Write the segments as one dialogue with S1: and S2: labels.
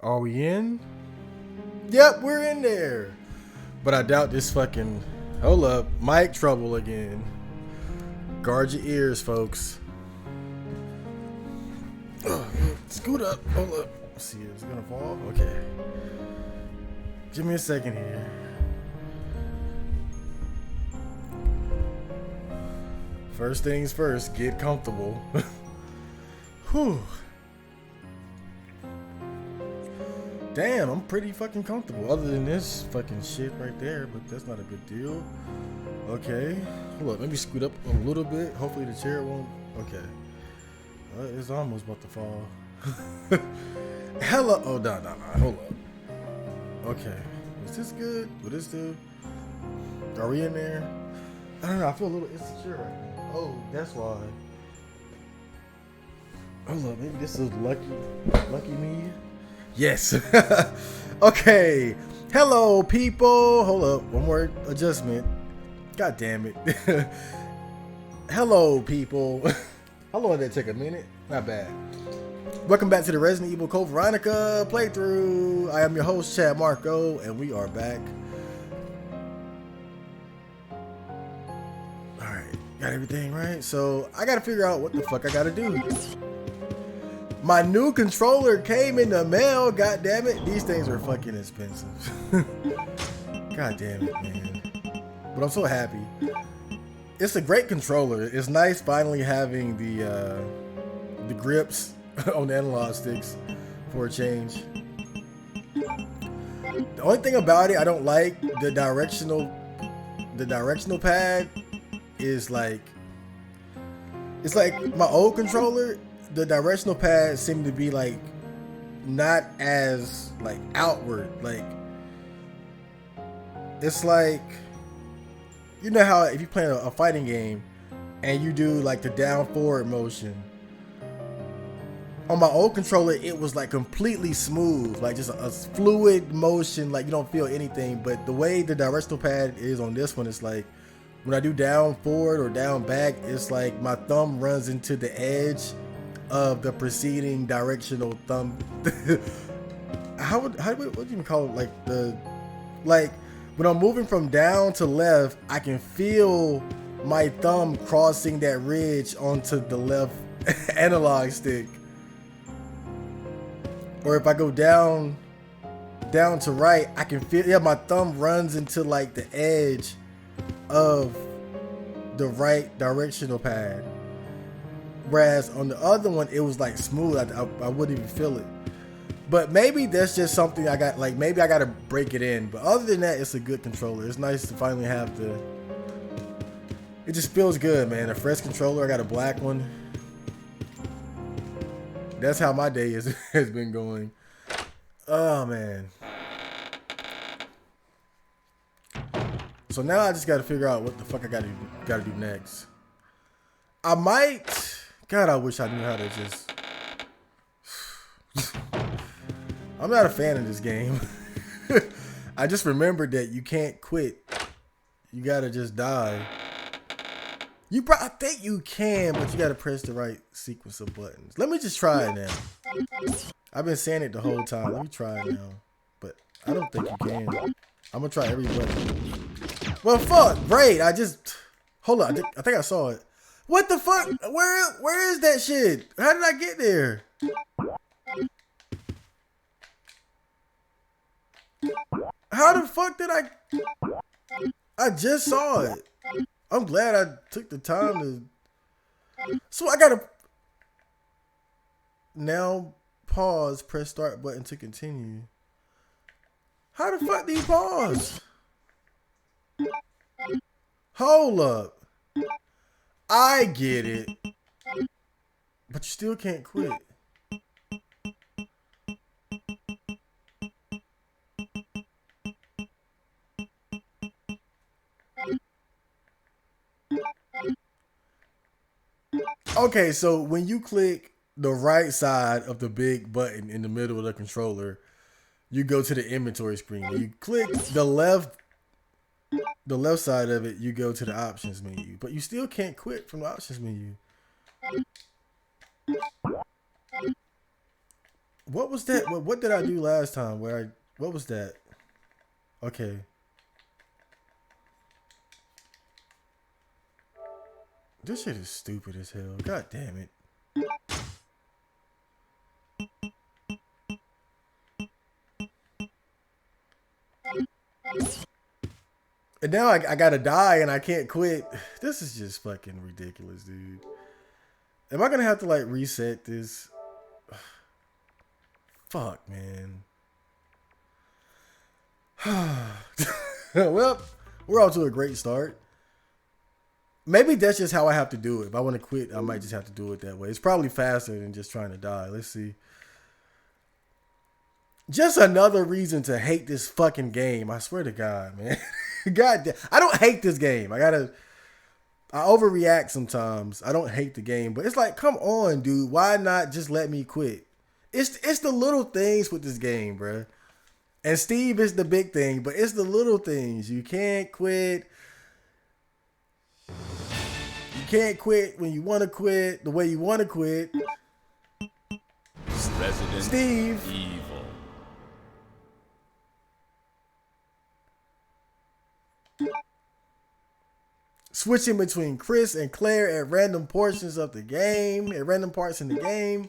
S1: Are we in? Yep, we're in there. But I doubt this fucking. Hold up. Mic trouble again. Guard your ears, folks. Scoot up. Hold up. Let's see, is it gonna fall? Okay. Give me a second here. First things first, get comfortable. Whew. Damn, I'm pretty fucking comfortable. Other than this fucking shit right there, but that's not a big deal. Okay. Hold up, let me scoot up a little bit. Hopefully the chair won't. Okay. It's almost about to fall. Hello. Oh, no. Hold up. Okay. Is this good? Will this do? Are we in there? I don't know. I feel a little insecure right now. Oh, that's why. Hold up. Maybe this is lucky me. Yes. Okay. Hello, people. Hold up. One more adjustment. God damn it. Hello, people. How long did that take? A minute? Not bad. Welcome back to the Resident Evil Code Veronica playthrough. I am your host, Chad Marco, and we are back. Alright, got everything right. So, I gotta figure out what the fuck I gotta do. My new controller came in the mail, god damn it. These things are fucking expensive. God damn it, man. But I'm so happy. It's a great controller. It's nice finally having the grips on the analog sticks for a change. The only thing about it I don't like, the directional pad is like, it's like my old controller, the directional pad seemed to be like not as like outward, like it's like, you know how if you play a fighting game and you do like the down forward motion, on my old controller it was like completely smooth, like just a fluid motion, like you don't feel anything. But the way the directional pad is on this one, it's like when I do down forward or down back, it's like my thumb runs into the edge of the preceding directional thumb. What do you even call it? Like when I'm moving from down to left, I can feel my thumb crossing that ridge onto the left analog stick. Or if I go down to right, I can feel, my thumb runs into like the edge of the right directional pad. Whereas on the other one, it was like smooth. I wouldn't even feel it. But maybe that's just something I got, like maybe I got to break it in. But other than that, it's a good controller. It's nice to finally have it just feels good, man. A fresh controller. I got a black one. That's how my day has been going. Oh, man. So now I just got to figure out what the fuck I got to do next. I might... God, I wish I knew how to just... I'm not a fan of this game. I just remembered that you can't quit. You gotta just die. I think you can, but you gotta press the right sequence of buttons. Let me just try it now. I've been saying it the whole time. Let me try it now. But I don't think you can. I'm gonna try every button. Well, fuck. Great. Hold on. I think I saw it. What the fuck? Where is that shit? How did I get there? How the fuck did I just saw it. I'm glad I took the time to. So I gotta now pause, press start button to continue. How the fuck do you pause? Hold up. I get it. But you still can't quit. Okay, so when you click the right side of the big button in the middle of the controller, you go to the inventory screen. You click the left the left side of it, you go to the options menu, but you still can't quit from the options menu. What was that? What did I do last time? What was that? Okay. This shit is stupid as hell. God damn it. And now I gotta die and I can't quit. This is just fucking ridiculous, dude. Am I gonna have to like reset this? Fuck, man. Well, we're off to a great start. Maybe that's just how I have to do it. If I want to quit, I might just have to do it that way. It's probably faster than just trying to die. Let's see. Just another reason to hate this fucking game. I swear to God, man. God damn. I don't hate this game. I overreact sometimes. I don't hate the game, but it's like, come on, dude. Why not just let me quit? It's the little things with this game, bruh. And Steve is the big thing, but it's the little things. You can't quit. You can't quit when you want to quit the way you want to quit.
S2: Resident
S1: Steve.
S2: Evil.
S1: Switching between Chris and Claire at random portions of the game, at random parts in the game.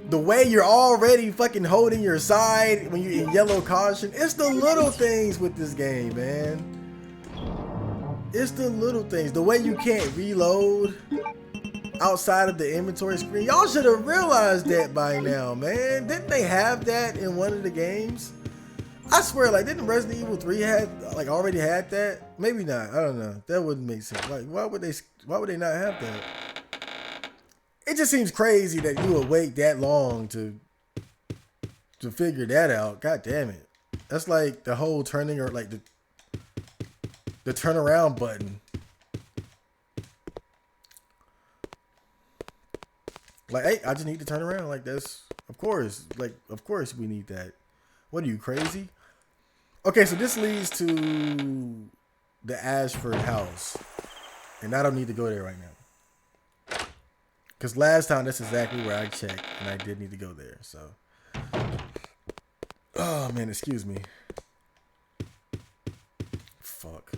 S1: The way you're already fucking holding your side when you're in yellow caution. It's the little things with this game, man. It's the little things. The way you can't reload outside of the inventory screen. Y'all should have realized that by now, man. Didn't they have that in one of the games? I swear, like, didn't Resident Evil 3 already had that? Maybe not. I don't know. That wouldn't make sense. Like, why would they not have that? It just seems crazy that you would wait that long to figure that out. God damn it. That's like the whole turning, or like the turnaround button. Like, hey, I just need to turn around. Like, that's, of course we need that. What are you, crazy? Okay, so this leads to the Ashford house. And I don't need to go there right now. Because last time, that's exactly where I checked. And I did need to go there, so. Oh, man, excuse me. Fuck.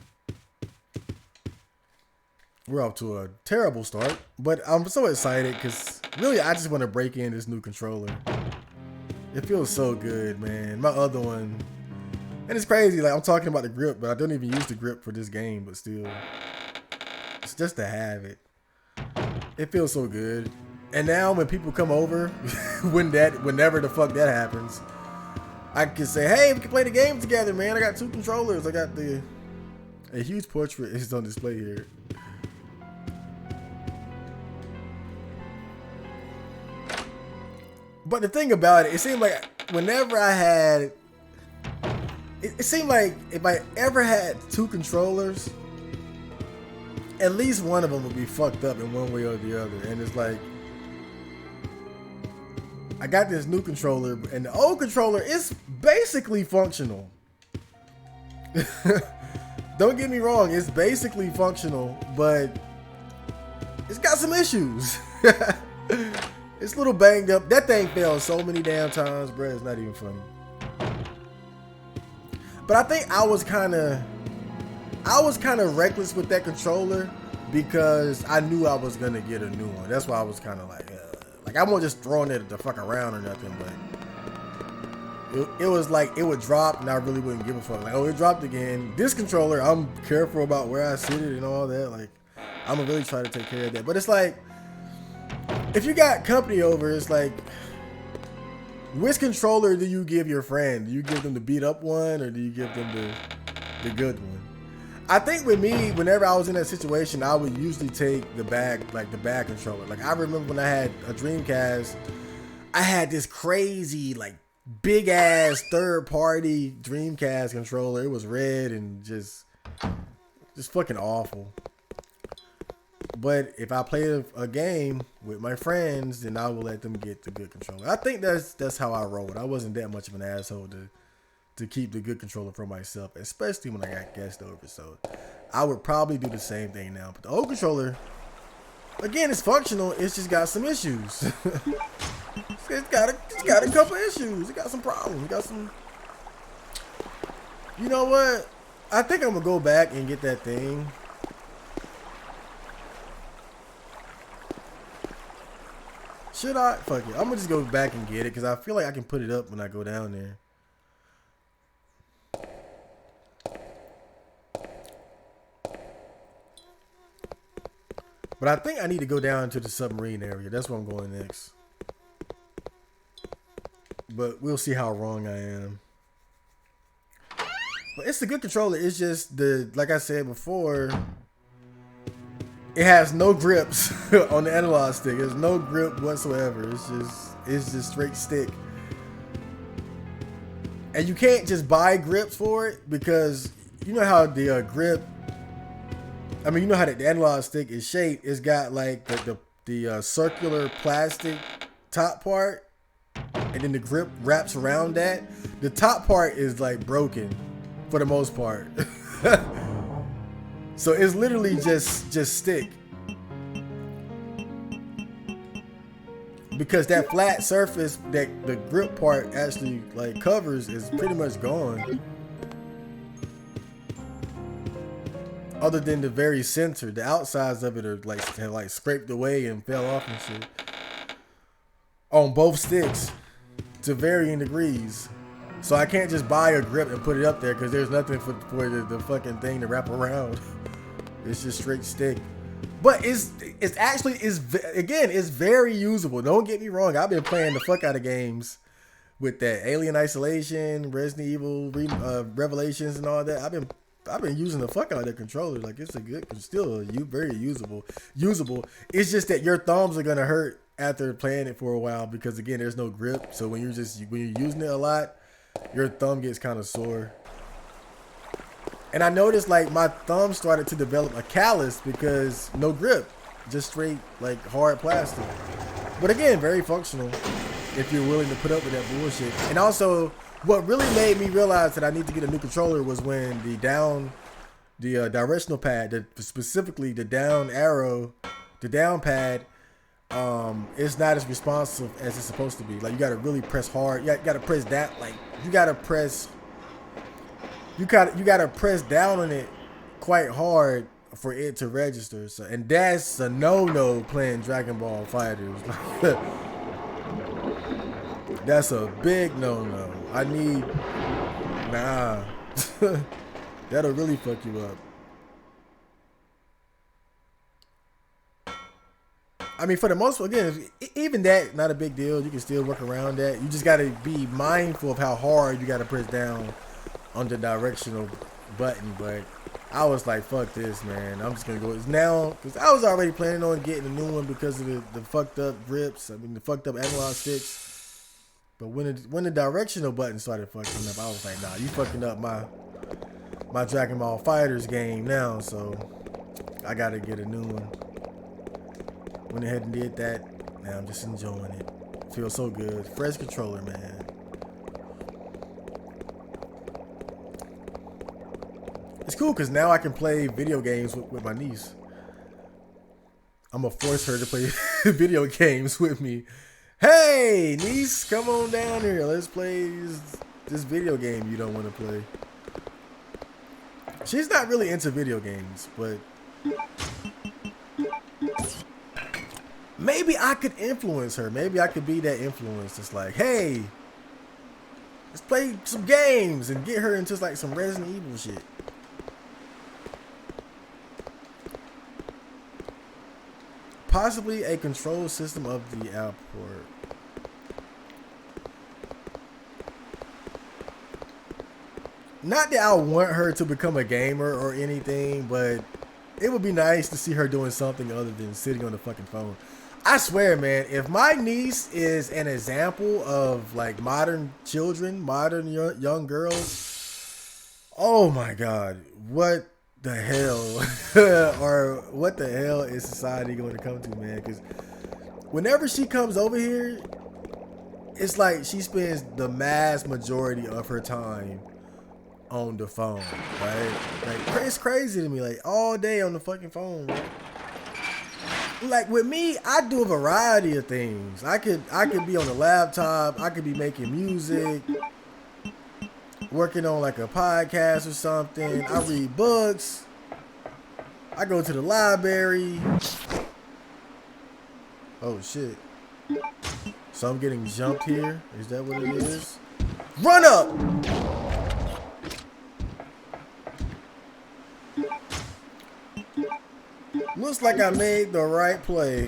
S1: We're off to a terrible start. But I'm so excited because really I just want to break in this new controller. It feels so good, man. My other one. And it's crazy. Like, I'm talking about the grip, but I don't even use the grip for this game. But still. It's just to have it. It feels so good. And now when people come over, whenever the fuck that happens, I can say, hey, we can play the game together, man. I got 2 controllers. I got a huge portrait is on display here. But the thing about it seemed like whenever I had, it seemed like if I ever had 2 controllers, at least one of them would be fucked up in one way or the other. And it's like, I got this new controller, and the old controller is basically functional. Don't get me wrong, it's basically functional, but it's got some issues. It's a little banged up. That thing fell so many damn times, bro. It's not even funny. But I think I was kind of reckless with that controller because I knew I was gonna get a new one. That's why I was kind of like I wasn't just throwing it to fuck around or nothing, but it was like it would drop and I really wouldn't give a fuck. Like, oh, it dropped again. This controller, I'm careful about where I sit it and all that. Like, I'm gonna really try to take care of that. But it's like, if you got company over, it's like, which controller do you give your friend? Do you give them the beat up one or do you give them the good one? I think with me, whenever I was in that situation, I would usually take the bad controller. Like, I remember when I had a Dreamcast, I had this crazy, like, big ass third party Dreamcast controller. It was red and just fucking awful. But if I play a game with my friends, then I will let them get the good controller. I think that's how I roll. I wasn't that much of an asshole to keep the good controller for myself, especially when I got guests over. So I would probably do the same thing now. But the old controller, again, it's functional. It's just got some issues. it's got a couple issues. It got some problems. It got some. You know what? I think I'm gonna go back and get that thing. Should I? Fuck it. I'm gonna just go back and get it because I feel like I can put it up when I go down there. But I think I need to go down to the submarine area. That's where I'm going next. But we'll see how wrong I am. But it's a good controller. It's just like I said before, it has no grips on the analog stick. There's no grip whatsoever. It's just straight stick. And you can't just buy grips for it because you know how the grip. I mean, you know how the analog stick is shaped. It's got like the circular plastic top part, and then the grip wraps around that. The top part is like broken for the most part. So it's literally just stick. Because that flat surface that the grip part actually like covers is pretty much gone. Other than the very center, the outsides of it are like scraped away and fell off and shit. On both sticks, to varying degrees. So I can't just buy a grip and put it up there because there's nothing for the fucking thing to wrap around. It's just straight stick. But it's very usable. Don't get me wrong. I've been playing the fuck out of games with that Alien Isolation, Resident Evil, Revelations, and all that. I've been using the fuck out of the controller. Like it's still very usable. It's just that your thumbs are gonna hurt after playing it for a while because again, there's no grip. So when you're using it a lot, your thumb gets kind of sore. And I noticed like my thumb started to develop a callus because no grip, just straight like hard plastic. But again, very functional if you're willing to put up with that bullshit. And also, what really made me realize that I need to get a new controller was when the directional pad, specifically the down arrow, the down pad, it's not as responsive as it's supposed to be. Like you gotta really press hard. You gotta press that. Like you gotta press down on it quite hard for it to register. So, and that's a no playing Dragon Ball Fighters. That's a big no. Nah. That'll really fuck you up. I mean, for the most part, again, even that, not a big deal. You can still work around that. You just got to be mindful of how hard you got to press down on the directional button. But I was like, fuck this, man. I'm just going to go now. Because I was already planning on getting a new one because of the fucked up grips. I mean, the fucked up analog sticks. But when the directional button started fucking up, I was like, nah, you fucking up my Dragon Ball Fighters game now. So I got to get a new one. Went ahead and did that. Now I'm just enjoying it. Feels so good. Fresh controller, man. It's cool because now I can play video games with my niece. I'm going to force her to play video games with me. Hey, niece, come on down here. Let's play this video game you don't want to play. She's not really into video games, but maybe I could influence her. Maybe I could be that influence. It's like, hey, let's play some games and get her into like some Resident Evil shit. Possibly a control system of the output. Not that I want her to become a gamer or anything, but it would be nice to see her doing something other than sitting on the fucking phone. I swear, man, if my niece is an example of like modern children, modern young girls, oh my God, what the hell or what the hell is society going to come to, man? Because whenever she comes over here, it's like she spends the mass majority of her time on the phone, right? Like, it's crazy to me, like all day on the fucking phone, right? Like with me, I do a variety of things. I could be on the laptop, I could be making music, working on like a podcast or something. I read books. I go to the library. Oh shit. So I'm getting jumped here. Is that what it is? Run up! Looks like I made the right play.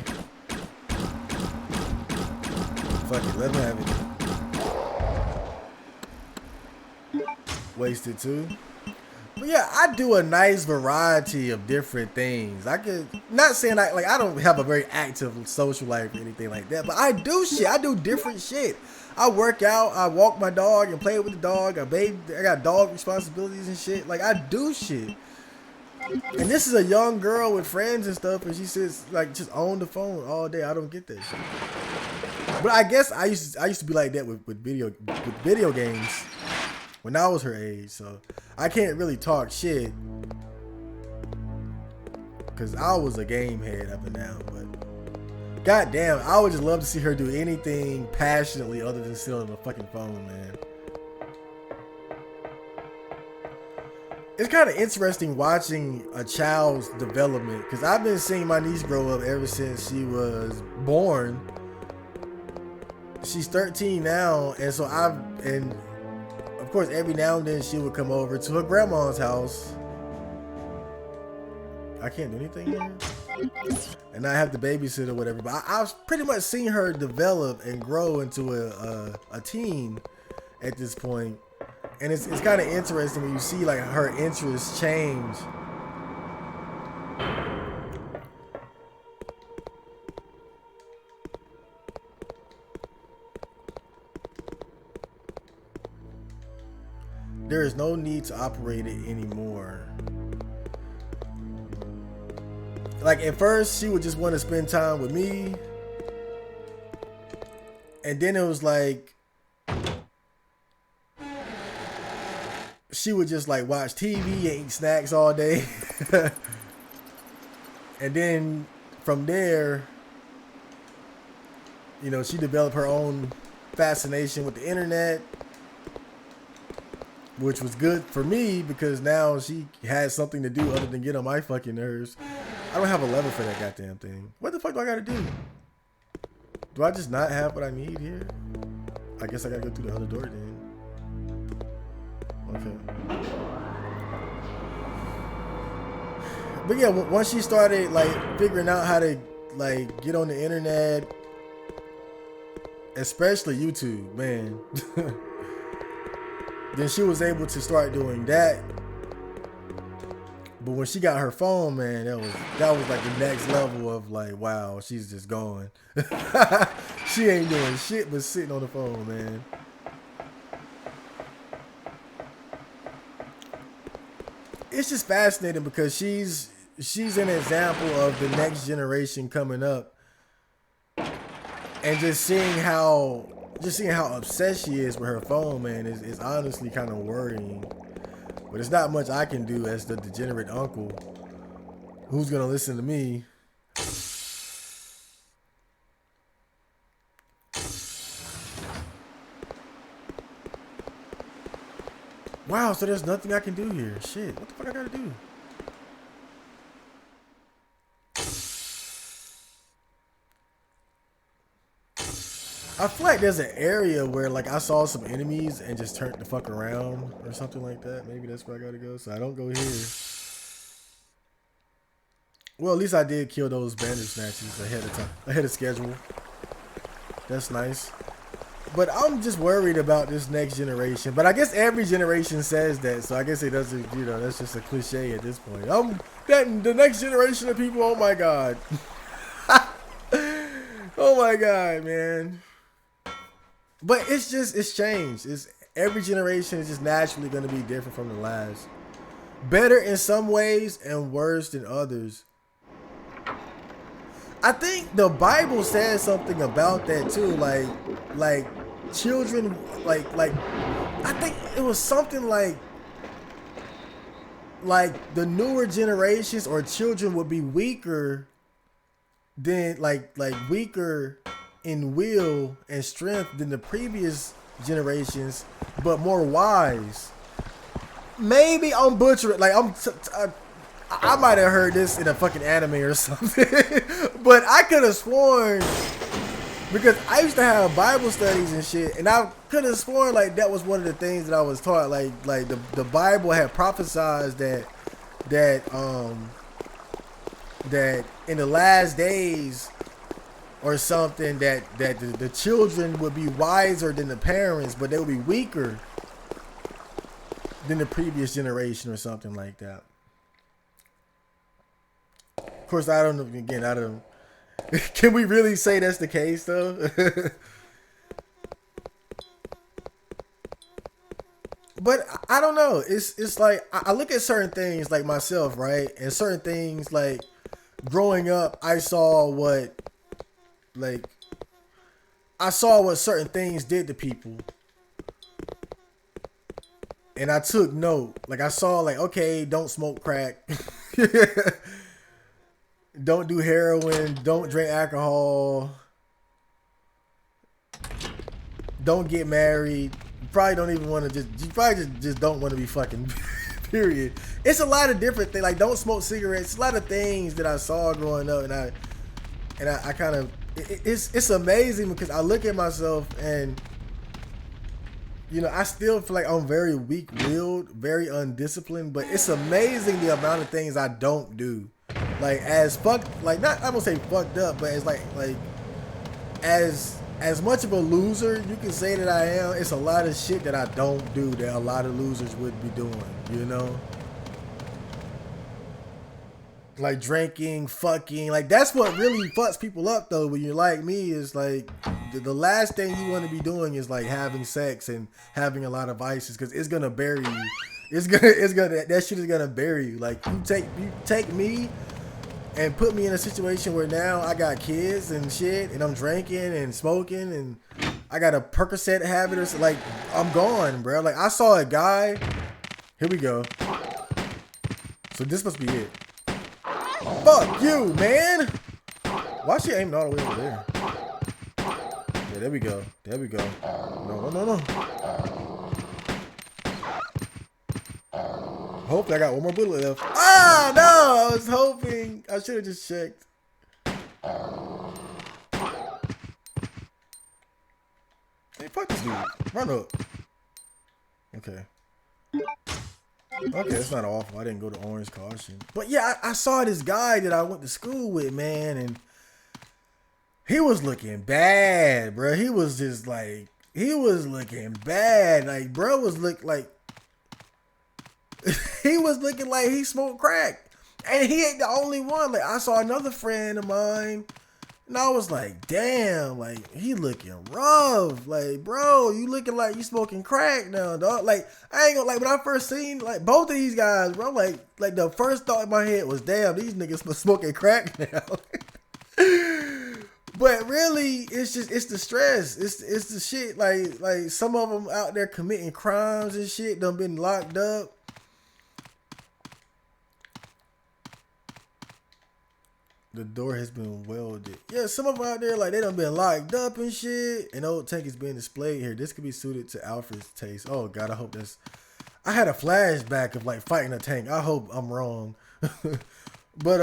S1: Fuck it, let me have it. Wasted too. But yeah, I do a nice variety of different things. I could, not saying I don't have a very active social life or anything like that, but I do shit. I do different shit. I work out, I walk my dog and play with the dog. I got dog responsibilities and shit. Like, I do shit. And this is a young girl with friends and stuff, and she sits like just on the phone all day. I don't get that shit. But I guess I used to be like that with video games when I was her age, so I can't really talk shit because I was a game head up and down. But goddamn, I would just love to see her do anything passionately other than sit on the fucking phone, man. It's kind of interesting watching a child's development because I've been seeing my niece grow up ever since she was born. She's 13 now, and so and of course every now and then she would come over to her grandma's house. I can't do anything here, and I have to babysit or whatever. But I've pretty much seen her develop and grow into a teen at this point. And it's kind of interesting when you see like her interests change. There is no need to operate it anymore. Like at first she would just want to spend time with me. And then it was like she would just like watch TV and eat snacks all day. And then from there, you know, she developed her own fascination with the internet, which was good for me because now she has something to do other than get on my fucking nerves. I don't have a lever for that goddamn thing. What the fuck do I gotta do? Do I just not have what I need here? I guess I gotta go through the other door then. Okay. But yeah, once she started like figuring out how to like get on the internet, especially YouTube, man, then she was able to start doing that. But when she got her phone, man, that was like the next level of like, wow, she's just going. She ain't doing shit but sitting on the phone, man. It's just fascinating because she's an example of the next generation coming up, and just seeing how obsessed she is with her phone, man, is honestly kind of worrying. But it's not much I can do as the degenerate uncle who's gonna listen to me. Wow, so there's nothing I can do here. Shit, what the fuck I gotta do? I feel like there's an area where like I saw some enemies and just turned the fuck around or something like that. Maybe that's where I gotta go. So I don't go here. Well, at least I did kill those bandit snatches ahead of schedule. That's nice. But I'm just worried about this next generation. But I guess every generation says that, so I guess it doesn't, you know, that's just a cliche at this point. The next generation of people, oh my god. Oh my god, man. But it's changed. Every generation is just naturally going to be different from the last. better in some ways and worse than others. I think the Bible says something about that too, like children, like I think it was something like the newer generations or children would be weaker than like weaker in will and strength than the previous generations, but more wise. Maybe I'm butchering. Like I might have heard this in a fucking anime or something, but I could have sworn, because I used to have Bible studies and shit, and I could have sworn like that was one of the things that I was taught. Like the Bible had prophesied that in the last days or something that the children would be wiser than the parents, but they would be weaker than the previous generation or something like that. Of course, I don't know. Again, I don't. Can we really say that's the case though? But I don't know. It's like I look at certain things like myself, right? And certain things like growing up, I saw what certain things did to people. And I took note. Like I saw like, okay, don't smoke crack. Don't do heroin. Don't drink alcohol. Don't get married. You probably don't even want to you probably just don't want to be fucking, period. It's a lot of different things. Like don't smoke cigarettes. It's a lot of things that I saw growing up, and I kind of, it's amazing because I look at myself and, you know, I still feel like I'm very weak-willed, very undisciplined, but it's amazing the amount of things I don't do. Like as fucked, like not, I won't say fucked up, but it's like as much of a loser you can say that I am, it's a lot of shit that I don't do that a lot of losers would be doing, you know? Like drinking, fucking, like that's what really fucks people up though when you're like me, is like the last thing you want to be doing is like having sex and having a lot of vices, because it's gonna bury you. It's gonna that shit is gonna bury you. Like you take me and put me in a situation where now I got kids and shit, and I'm drinking and smoking, and I got a Percocet habit or something. Like I'm gone, bro. Like I saw a guy. Here we go. So this must be it. Fuck you, man. Why is she aiming all the way over there? Yeah, there we go. There we go. No. Hopefully I got one more bullet left. Ah, no! I was hoping. I should have just checked. Hey, fuck this dude. Run up. Okay. Okay, it's not awful. I didn't go to orange caution. But yeah, I saw this guy that I went to school with, man, and he was looking bad, bro. He was just like, he was looking bad. Like, bro was look like, he was looking like he smoked crack. And he ain't the only one. Like, I saw another friend of mine, and I was like, damn, like, he looking rough. Like, bro, you looking like you smoking crack now, dog. Like, I ain't gonna, like, when I first seen, like, both of these guys, bro, like the first thought in my head was, damn, these niggas smoking crack now. But really, it's the stress. It's the shit. Like some of them out there committing crimes and shit, done been locked up. The door has been welded. Yeah, some of them out there, like, they done been locked up and shit. An old tank is being displayed here. This could be suited to Alfred's taste. Oh, God, I hope that's... I had a flashback of, like, fighting a tank. I hope I'm wrong. But,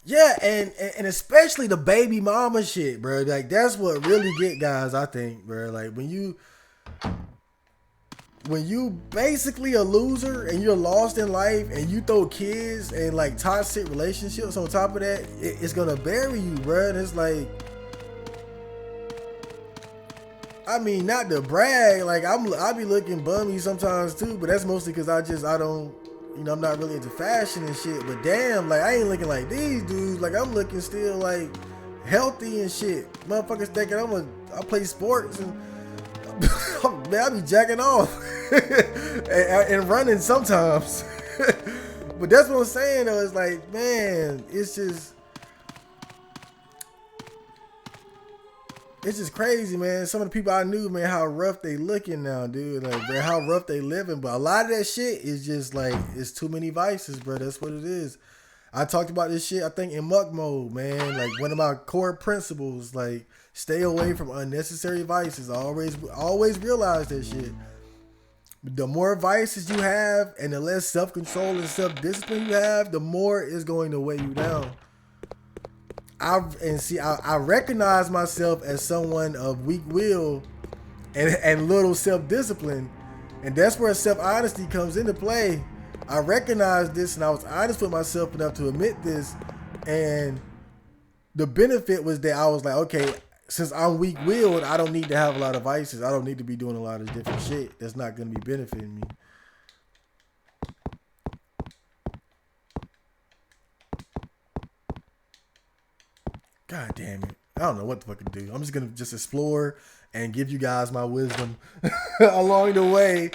S1: yeah, and especially the baby mama shit, bro. Like, that's what really get guys, I think, bro. Like, when you basically a loser and you're lost in life and you throw kids and like toxic relationships on top of that, it's gonna bury you, bro. And it's like, I mean, not to brag, like I be looking bummy sometimes too, but that's mostly because I don't, you know, I'm not really into fashion and shit. But damn, like I ain't looking like these dudes. Like I'm looking still like healthy and shit. Motherfuckers thinking I play sports and Man, I be jacking off and running sometimes. But that's what I'm saying though. It's like, man, it's just crazy, man. Some of the people I knew, man, how rough they looking now, dude. Like, bro, how rough they living. But a lot of that shit is just like, it's too many vices, bro. That's what it is. I talked about this shit, I think, in Muck Mode, man. Like, one of my core principles, like, stay away from unnecessary vices. I always realize that shit. The more vices you have and the less self-control and self-discipline you have, the more it's going to weigh you down. I recognize myself as someone of weak will and little self-discipline, and that's where self-honesty comes into play. I recognized this, and I was honest with myself enough to admit this, and the benefit was that I was like, okay, since I'm weak-willed, I don't need to have a lot of vices. I don't need to be doing a lot of different shit that's not going to be benefiting me. God damn it. I don't know what the fuck to do. I'm just going to just explore and give you guys my wisdom along the way.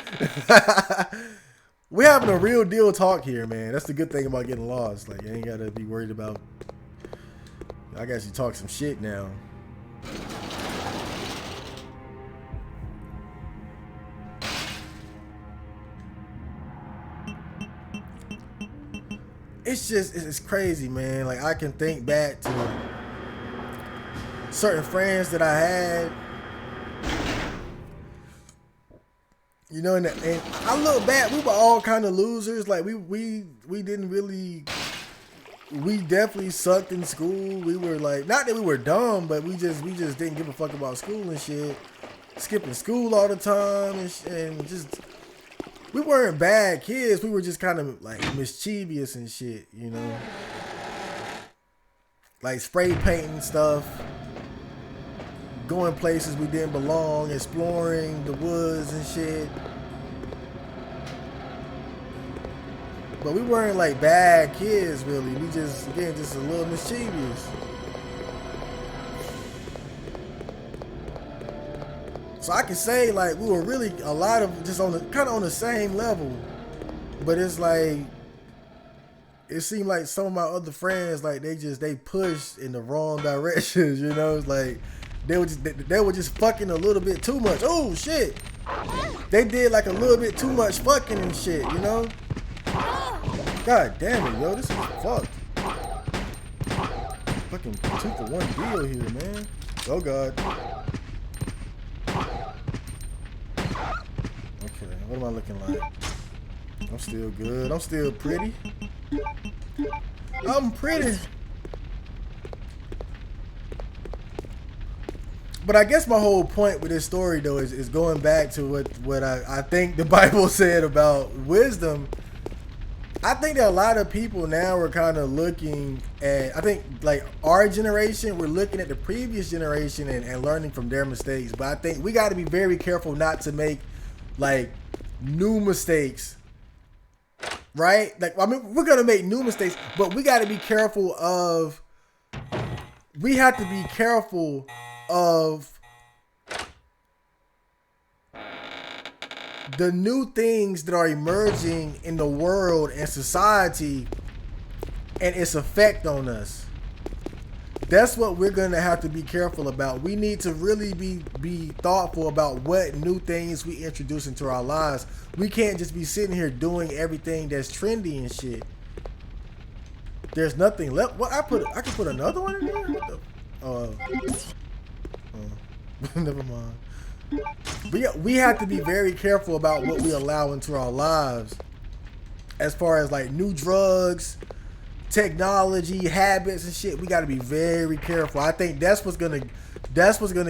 S1: We're having a real deal talk here, man. That's the good thing about getting lost. Like, you ain't got to be worried about, I guess you talk some shit now. It's crazy, man. Like, I can think back to certain friends that I had, you know, and I look back, we were all kind of losers. Like, we didn't really, we definitely sucked in school. We were like, not that we were dumb, but we just didn't give a fuck about school and shit. Skipping school all the time and just, we weren't bad kids. We were just kind of like mischievous and shit, you know, like spray painting stuff, going places we didn't belong, exploring the woods and shit. But we weren't like bad kids, really. We just, again, just a little mischievous. So I can say, like, we were really a lot of just on the kind of on the same level. But it's like, it seemed like some of my other friends, like, they pushed in the wrong directions, you know? It's like they were just fucking a little bit too much. Oh shit. They did like a little bit too much fucking and shit, you know? God damn it, yo, this is fucked. Fucking 2-for-1 deal here, man. Oh god. Okay, what am I looking like? I'm still good. I'm still pretty. I'm pretty. But I guess my whole point with this story, though, is going back to what I think the Bible said about wisdom. I think that a lot of people now are kind of looking at, I think, like, our generation, we're looking at the previous generation and learning from their mistakes. But I think we got to be very careful not to make, like, new mistakes, right? Like, I mean, we're going to make new mistakes, but we got to be careful of, we have to be careful of the new things that are emerging in the world and society and its effect on us. That's what we're going to have to be careful about. We need to really be thoughtful about what new things we introduce into our lives. We can't just be sitting here doing everything that's trendy and shit. There's nothing left. What I can put another one in there? What the? Never mind. We have to be very careful about what we allow into our lives, as far as like new drugs, technology, habits, and shit. We got to be very careful. I think that's what's gonna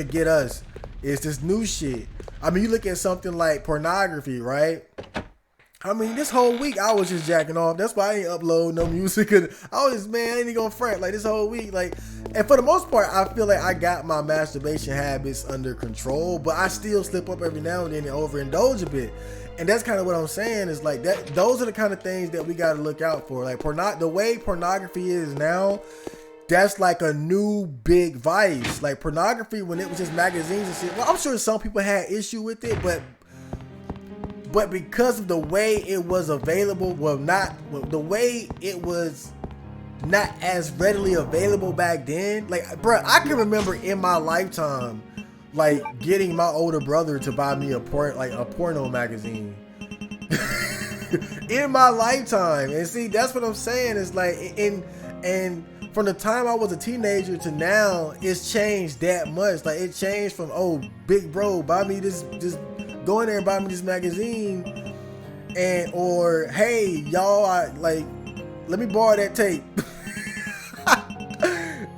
S1: get us, is this new shit. I mean, you look at something like pornography, right? I mean, this whole week I was just jacking off. That's why I ain't upload no music. I was, man, I ain't gonna front. Like, this whole week, like, and for the most part, I feel like I got my masturbation habits under control, but I still slip up every now and then and overindulge a bit. And that's kind of what I'm saying, is like that. Those are the kind of things that we got to look out for. Like, the way pornography is now, that's like a new big vice. Like pornography, when it was just magazines and shit. Well, I'm sure some people had issue with it, but because of the way it was available, the way it was not as readily available back then. Like, bro, I can remember in my lifetime, like getting my older brother to buy me a porno magazine. In my lifetime. And see, that's what I'm saying. It's like, and from the time I was a teenager to now, it's changed that much. Like, it changed from, oh, big bro, buy me this, just go in there and buy me this magazine, or hey, y'all, let me borrow that tape.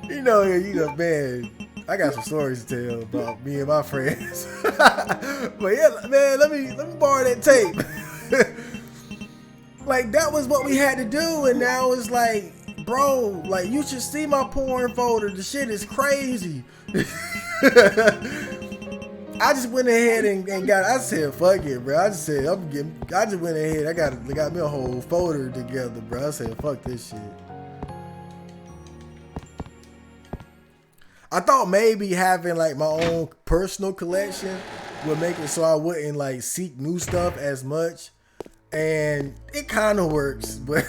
S1: you know, man, I got some stories to tell about me and my friends. But yeah, man, let me borrow that tape. Like, that was what we had to do, and now it's like, bro, like, you should see my porn folder. The shit is crazy. I just went ahead and I said, fuck it, bro. I just went ahead. I got me a whole folder together, bro. I said, fuck this shit. I thought maybe having like my own personal collection would make it so I wouldn't like seek new stuff as much. And it kind of works, but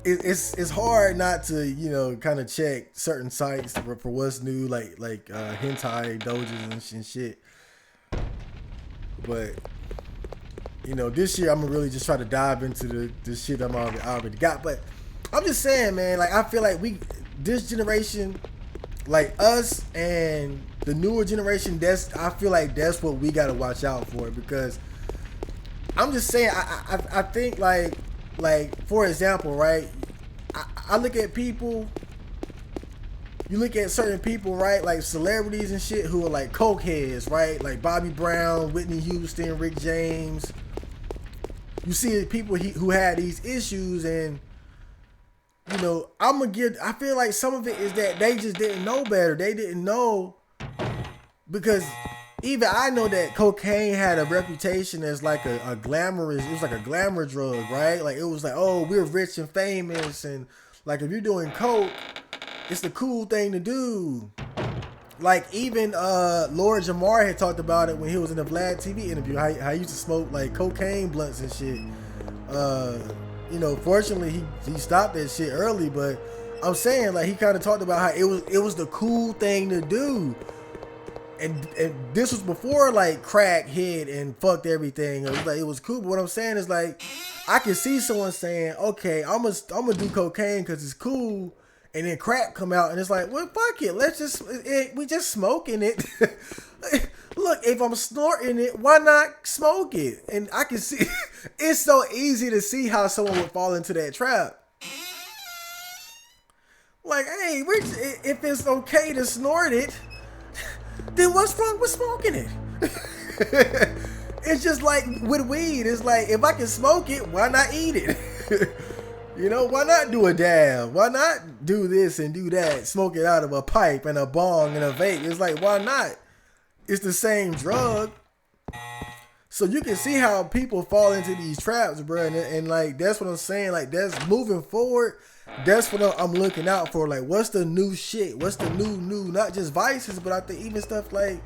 S1: it's hard not to, you know, kind of check certain sites for what's new, like hentai dojos and shit. But you know, this year I'm gonna really just try to dive into the shit I already got. But I'm just saying, man, like, I feel like this generation, like us and the newer generation, I feel like that's what we gotta watch out for, because I'm just saying, I think like for example, right? I look at people. You look at certain people, right? Like celebrities and shit who are like coke heads, right? Like Bobby Brown, Whitney Houston, Rick James. You see people who had these issues, and you know, I feel like some of it is that they just didn't know better. They didn't know, because even I know that cocaine had a reputation as like a glamorous, it was like a glamour drug, right? Like, it was like, oh, we're rich and famous, and like, if you're doing coke, it's the cool thing to do. Like, even Lord Jamar had talked about it when he was in the Vlad TV interview, how he used to smoke like cocaine blunts and shit. You know, fortunately he stopped that shit early, but I'm saying, like, he kind of talked about how it was the cool thing to do. And this was before like crack hit and fucked everything. It was cool. But what I'm saying is, like, I can see someone saying, okay, I'm gonna do cocaine because it's cool, and then crack come out and it's like, well, fuck it, we just smoking it. Look, if I'm snorting it, why not smoke it? And I can see it's so easy to see how someone would fall into that trap. Like, hey, if it's okay to snort it, then what's wrong with smoking it? It's just like with weed. It's like, if I can smoke it, why not eat it? You know, why not do a dab? Why not do this and do that? Smoke it out of a pipe and a bong and a vape. It's like, why not? It's the same drug. So you can see how people fall into these traps, bro. And like, that's what I'm saying. Like, that's moving forward. That's what I'm looking out for. Like, what's the new shit? What's the new, not just vices, but I think even stuff like,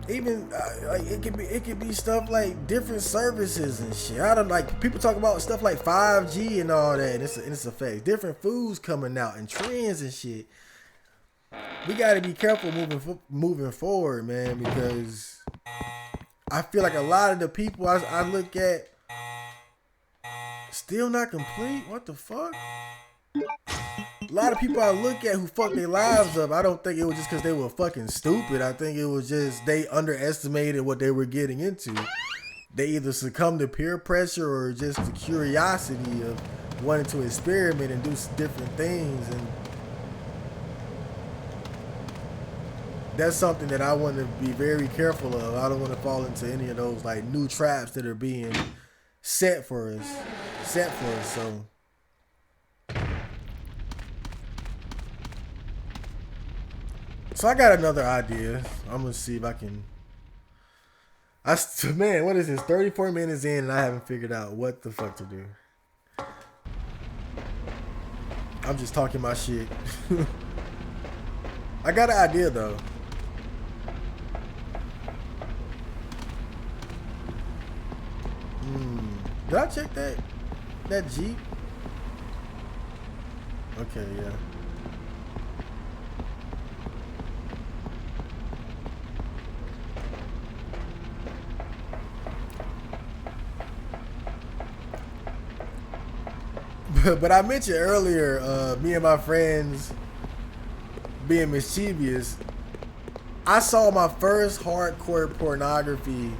S1: like it could be stuff like different services and shit. I don't, like, people talk about stuff like 5G and all that, and it's effects. Different foods coming out and trends and shit. We got to be careful moving forward, man, because I feel like a lot of the people I look at still not complete. What the fuck? A lot of people I look at who fuck their lives up, I don't think it was just because they were fucking stupid. I think it was just they underestimated what they were getting into. They either succumbed to peer pressure or just the curiosity of wanting to experiment and do different things. And that's something that I want to be very careful of. I don't want to fall into any of those like new traps that are being set for us. So I got another idea. I'm gonna see if I can. Man, what is this? 34 minutes in and I haven't figured out what the fuck to do. I'm just talking my shit. I got an idea though. Did I check that Jeep? Okay, yeah. But I mentioned earlier, me and my friends being mischievous. I saw my first hardcore pornography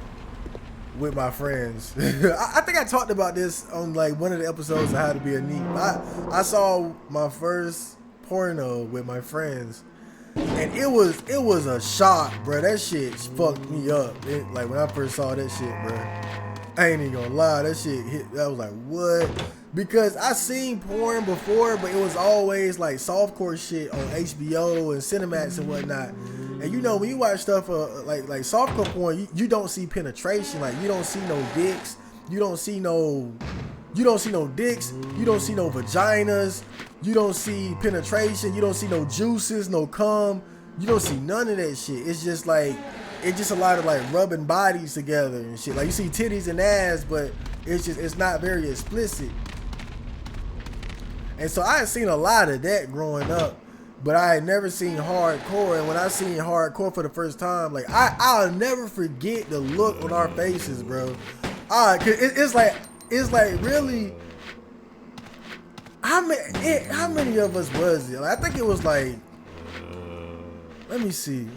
S1: with my friends. I think I talked about this on like one of the episodes of How to Be a Neat. I saw my first porno with my friends, and it was a shock, bro. That shit fucked me up. Like when I first saw that shit, bro. I ain't even gonna lie, that shit hit. I was like, what? Because I seen porn before, but it was always like softcore shit on HBO and Cinemax and whatnot. And you know, when you watch stuff like softcore porn, you don't see penetration. Like you don't see no dicks. You don't see no dicks. You don't see no vaginas. You don't see penetration. You don't see no juices, no cum. You don't see none of that shit. It's just like, it's just a lot of like rubbing bodies together and shit. Like you see titties and ass, but it's not very explicit. And so I had seen a lot of that growing up, but I had never seen hardcore. And when I seen hardcore for the first time, like I'll never forget the look on our faces, bro. It's like really, how many of us was it? Like, I think it was like, let me see.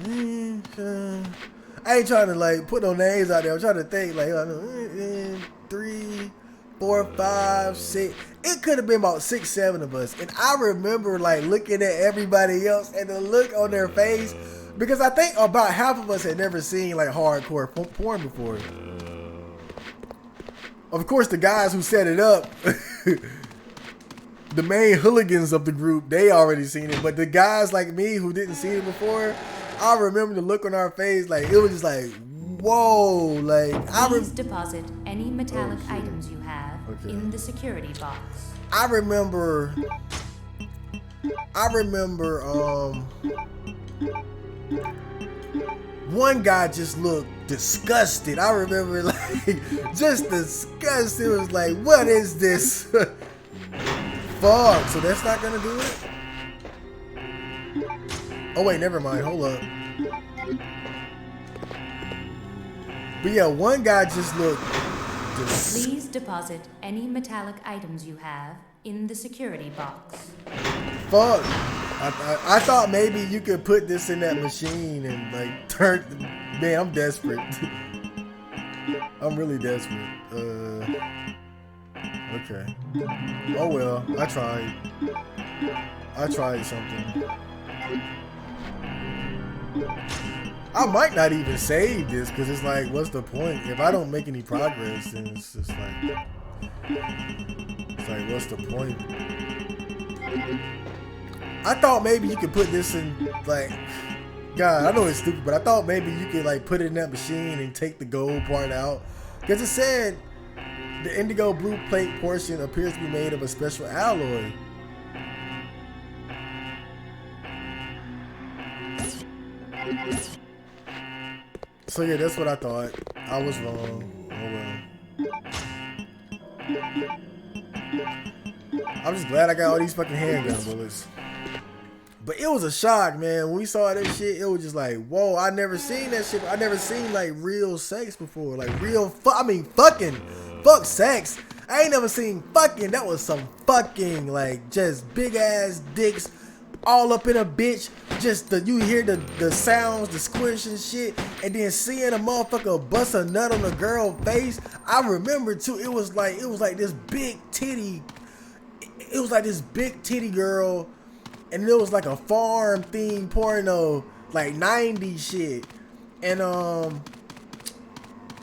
S1: I ain't trying to like put no names out there. I'm trying to think like 3, 4, 5, 6. It could have been about 6, 7 of us. And I remember like looking at everybody else and the look on their face, because I think about half of us had never seen like hardcore porn before. Of course, the guys who set it up, the main hooligans of the group, they already seen it. But the guys like me who didn't see it before, I remember the look on our face, like it was just like, whoa, like
S2: Please deposit any metallic items you have in the security box.
S1: I remember one guy just looked disgusted. I remember like just disgusted. It was like, what is this? Fuck, so that's not gonna do it? Oh wait, never mind, hold up. But yeah, one guy just looked
S2: Please deposit any metallic items you have in the security box.
S1: Fuck. I thought maybe you could put this in that machine and like turn. Man, I'm desperate. I'm really desperate. Okay. Oh well, I tried something. I might not even save this because it's like, what's the point? If I don't make any progress, then it's just like, what's the point? I thought maybe you could put this in like, God, I know it's stupid, but I thought maybe you could like put it in that machine and take the gold part out, because it said the indigo blue plate portion appears to be made of a special alloy. So yeah, that's what I thought. I was wrong. Oh well. I'm just glad I got all these fucking handgun bullets. But it was a shock, man. When we saw that shit, it was just like, whoa, I never seen that shit. I never seen like real sex before. Like real fuck sex. I ain't never seen fucking. That was some fucking like just big ass dicks all up in a bitch. Just you hear the sounds, the squish and shit, and then seeing a motherfucker bust a nut on a girl's face. I remember too, it was like this big titty. It was like this big titty girl, and it was like a farm themed porno, like 90s shit. And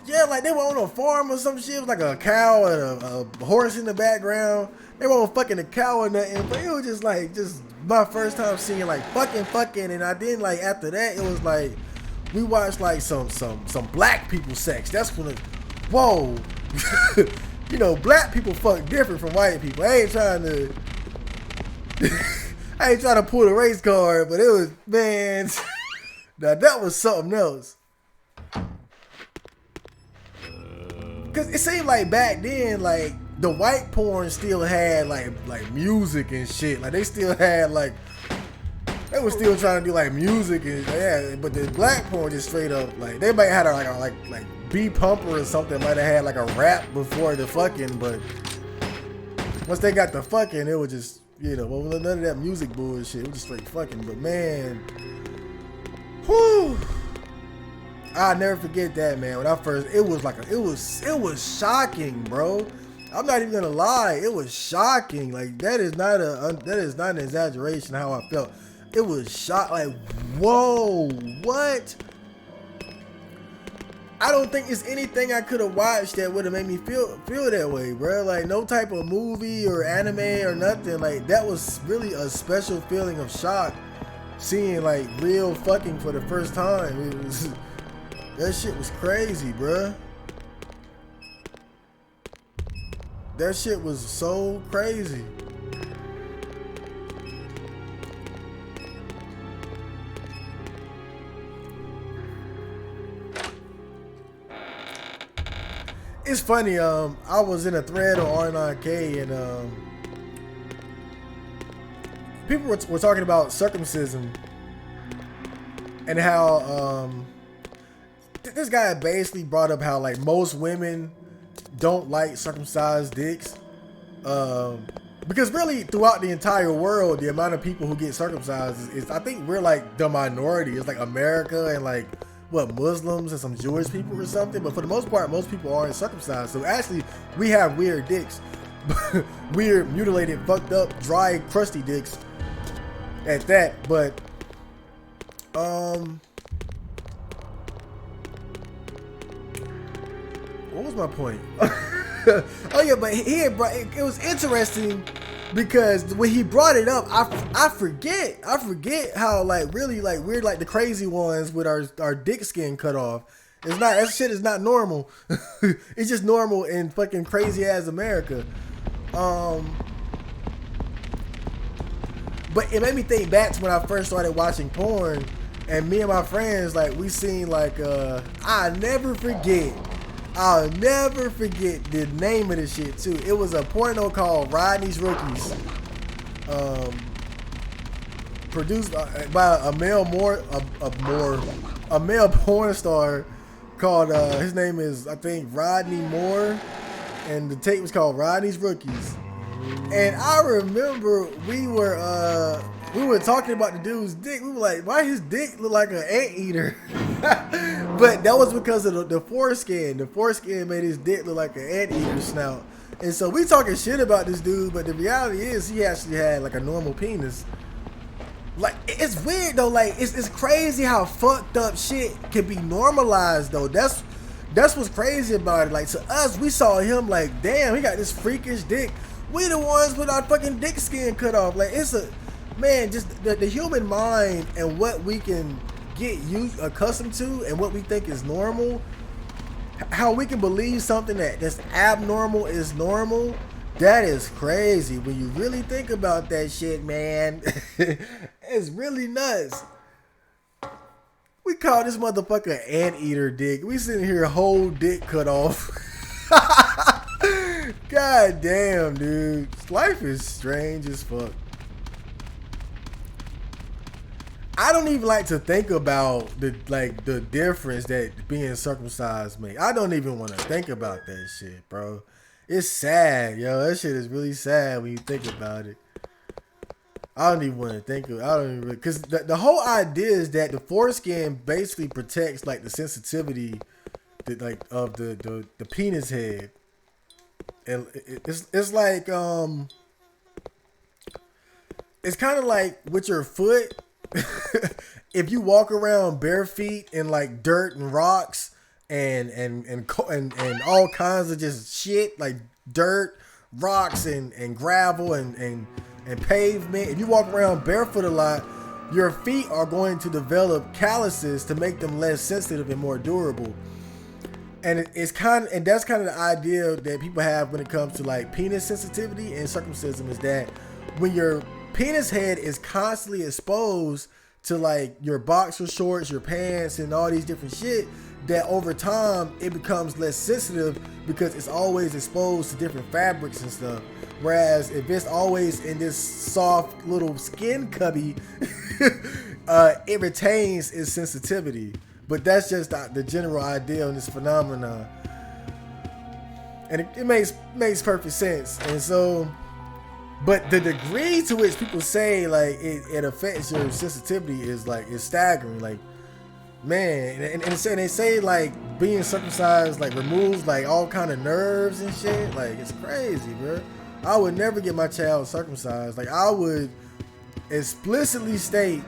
S1: yeah, like they were on a farm or some shit. It was like a cow and a horse in the background. They weren't fucking a cow or nothing, but it was just my first time seeing like fucking, and I didn't like after that. It was like we watched like some black people sex. That's when whoa, you know, black people fuck different from white people. I ain't trying to I ain't trying to pull the race card, but it was, man. Now that was something else. Cause it seemed like back then, like the white porn still had like music and shit. Like they still had like they were still trying to do like music and yeah. But the black porn just straight up like they might have had like B Pumper or something. Might have had like a rap before the fucking, but once they got the fucking, it was just well none of that music bullshit. It was just straight fucking. But man, whew. I'll never forget that, man. When I first, it was shocking, bro. I'm not even gonna lie, it was shocking. Like that is not an exaggeration how I felt. It was like, whoa, what? I don't think it's anything I could have watched that would have made me feel that way, bro. Like no type of movie or anime or nothing. Like that was really a special feeling of shock, seeing like real fucking for the first time. It was. That shit was crazy, bruh. That shit was so crazy. It's funny, I was in a thread on R9K and people were talking about circumcision and how this guy basically brought up how like most women don't like circumcised dicks, because really throughout the entire world the amount of people who get circumcised is I think we're like the minority. It's like America and like what, Muslims and some Jewish people or something, but for the most part most people aren't circumcised. So actually we have weird dicks. Weird, mutilated, fucked up, dry, crusty dicks at that. But what was my point? Oh yeah, but he had brought it was interesting because when he brought it up, I forget how like really like weird, like the crazy ones with our dick skin cut off. It's not, that shit is not normal. It's just normal in fucking crazy ass America. But it made me think back to when I first started watching porn, and me and my friends, like we seen like I'll never forget the name of this shit too. It was a porno called Rodney's Rookies, produced by a male porn star called his name is I think Rodney Moore, and the tape was called Rodney's Rookies. And I remember we were talking about the dude's dick. We were like, why his dick look like an anteater? But that was because of the foreskin. The foreskin made his dick look like an anteater snout. And so we talking shit about this dude, but the reality is he actually had like a normal penis. Like, it's weird though. Like, it's crazy how fucked up shit can be normalized though. That's what's crazy about it. Like, to us, we saw him like, damn, he got this freakish dick. We the ones with our fucking dick skin cut off. Like, it's a, man, just the human mind and what we can get accustomed to and what we think is normal. How we can believe something that's abnormal is normal. That is crazy when you really think about that shit, man. It's really nuts. We call this motherfucker anteater dick. We sitting here whole dick cut off. God damn, dude. Life is strange as fuck. I don't even like to think about the difference that being circumcised make. I don't even want to think about that shit, bro. It's sad, yo. That shit is really sad when you think about it. I don't even want to think of it. I don't even, because the whole idea is that the foreskin basically protects like the sensitivity of the penis head. And it's like it's kind of like with your foot. If you walk around bare feet in like dirt and rocks and all kinds of just shit like dirt, rocks and gravel and pavement, if you walk around barefoot a lot, your feet are going to develop calluses to make them less sensitive and more durable. And that's kind of the idea that people have when it comes to like penis sensitivity and circumcision, is that when your penis head is constantly exposed to like your boxer shorts, your pants, and all these different shit, that over time it becomes less sensitive because it's always exposed to different fabrics and stuff. Whereas if it's always in this soft little skin cubby, it retains its sensitivity. But that's just the general idea on this phenomenon, and it makes perfect sense. And so, but the degree to which people say like it affects your sensitivity is staggering. Like, man, and they say like being circumcised like removes like all kind of nerves and shit. Like, it's crazy, bro. I would never get my child circumcised. Like, I would explicitly state,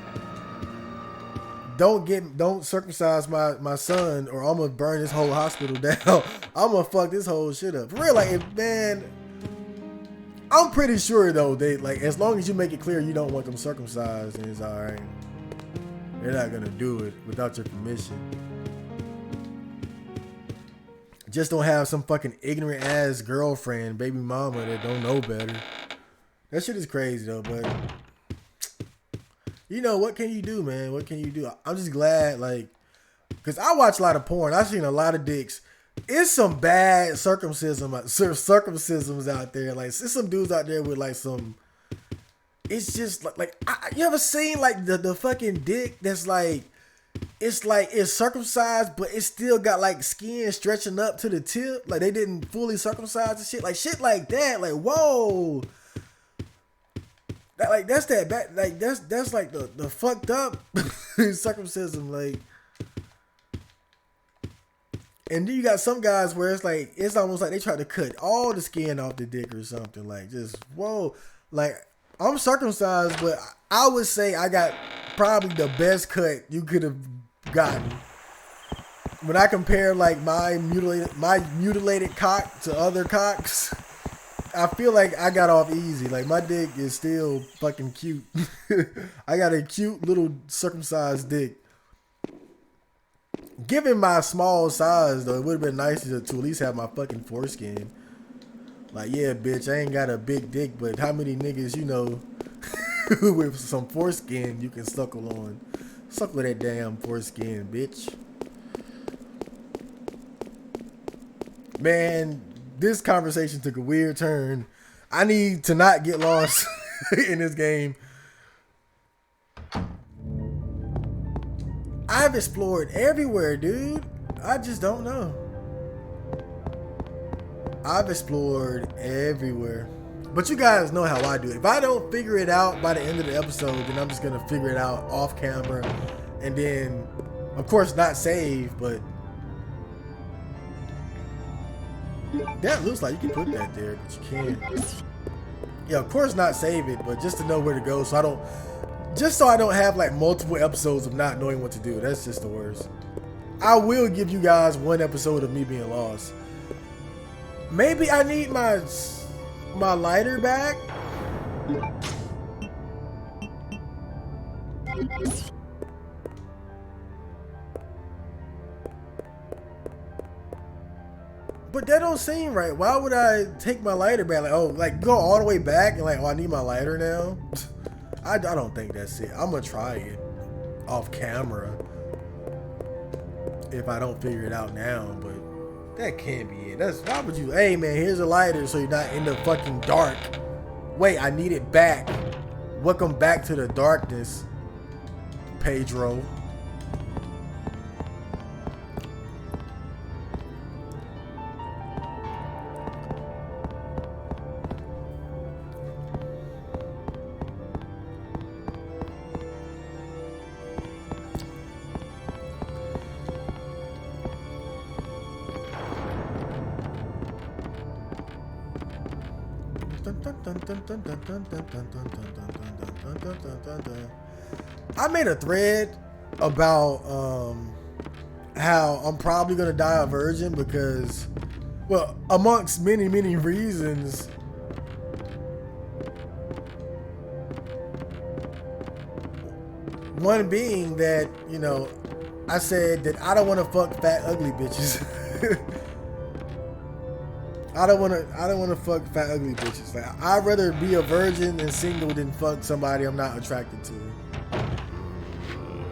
S1: don't circumcise my son, or I'm gonna burn this whole hospital down. I'm gonna fuck this whole shit up. For real, like, man, I'm pretty sure though, they like, as long as you make it clear you don't want them circumcised, and it's alright. They're not gonna do it without your permission. Just don't have some fucking ignorant ass girlfriend, baby mama that don't know better. That shit is crazy though, but you know, what can you do, man? What can you do? I'm just glad, like, because I watch a lot of porn. I've seen a lot of dicks. It's some bad circumcisions out there. Like, it's some dudes out there with like some. It's just like you ever seen like the fucking dick that's like, it's circumcised, but it still got like skin stretching up to the tip. Like, they didn't fully circumcise the shit. Like, shit like that. Like, whoa. That's that bad. Like, that's like the fucked up circumcision. Like, and then you got some guys where it's like, it's almost like they try to cut all the skin off the dick or something. Like, just whoa. Like, I'm circumcised, but I would say I got probably the best cut you could have gotten. When I compare like my mutilated cock to other cocks, I feel like I got off easy. Like, my dick is still fucking cute. I got a cute little circumcised dick. Given my small size though, it would have been nicer to at least have my fucking foreskin. Like, yeah, bitch, I ain't got a big dick, but how many niggas you know with some foreskin you can suckle on? Suckle that damn foreskin, bitch. Man, this conversation took a weird turn. I need to not get lost in this game. I've explored everywhere, dude. I just don't know. I've explored everywhere. But you guys know how I do it. If I don't figure it out by the end of the episode, then I'm just going to figure it out off camera. And then, of course, not save, but that looks like you can put that there, but you can't. Yeah, of course not save it, but just to know where to go, so I don't have like multiple episodes of not knowing what to do. That's just the worst. I will give you guys one episode of me being lost. Maybe I need my lighter back. But that don't seem right. Why would I take my lighter back? Like, oh, like go all the way back and like, oh, I need my lighter now. I don't think that's it. I'm gonna try it off camera if I don't figure it out now, but that can't be it. That's, why would you, hey man, here's a lighter so you're not in the fucking dark. Wait, I need it back. Welcome back to the darkness, Pedro. I made a thread about how I'm probably gonna die a virgin because, well, amongst many reasons, one being that, you know, I said that I don't want to fuck fat ugly bitches. I don't wanna fuck fat ugly bitches. Like I'd rather be a virgin and single than fuck somebody I'm not attracted to.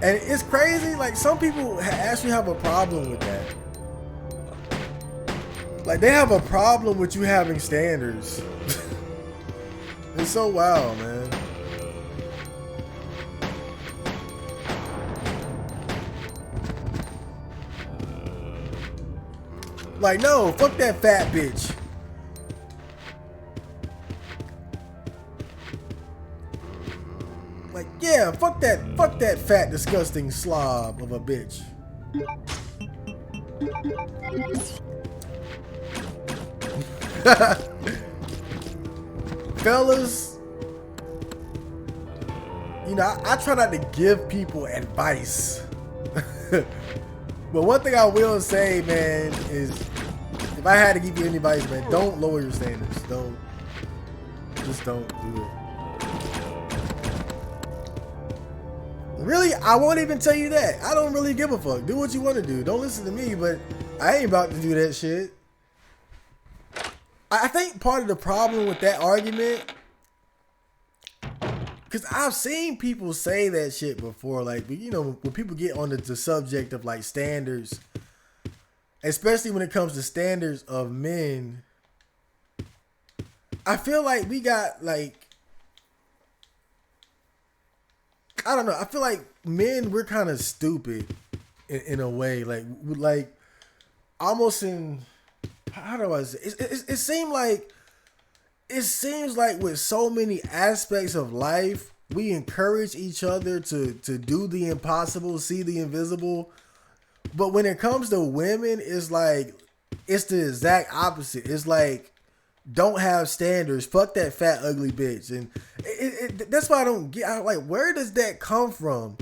S1: And it's crazy. Like some people actually have a problem with that. Like they have a problem with you having standards. It's so wild, man. Like, no, fuck that fat bitch. Like, yeah, fuck that fat, disgusting slob of a bitch. Fellas, you know, I try not to give people advice. But one thing I will say, man, is if I had to give you any advice, man, don't lower your standards. Just don't do it. Really, I won't even tell you that. I don't really give a fuck. Do what you want to do. Don't listen to me, but I ain't about to do that shit. I think part of the problem with that argument, because I've seen people say that shit before, like, you know, when people get on the subject of like standards, especially when it comes to standards of men, I feel like we got like, I don't know, I feel like men, we're kind of stupid in a way, like almost in, how do I say it seems like with so many aspects of life, we encourage each other to do the impossible, see the invisible. But when it comes to women, it's like, it's the exact opposite. It's like, don't have standards. Fuck that fat, ugly bitch. And that's why I don't get, like, where does that come from?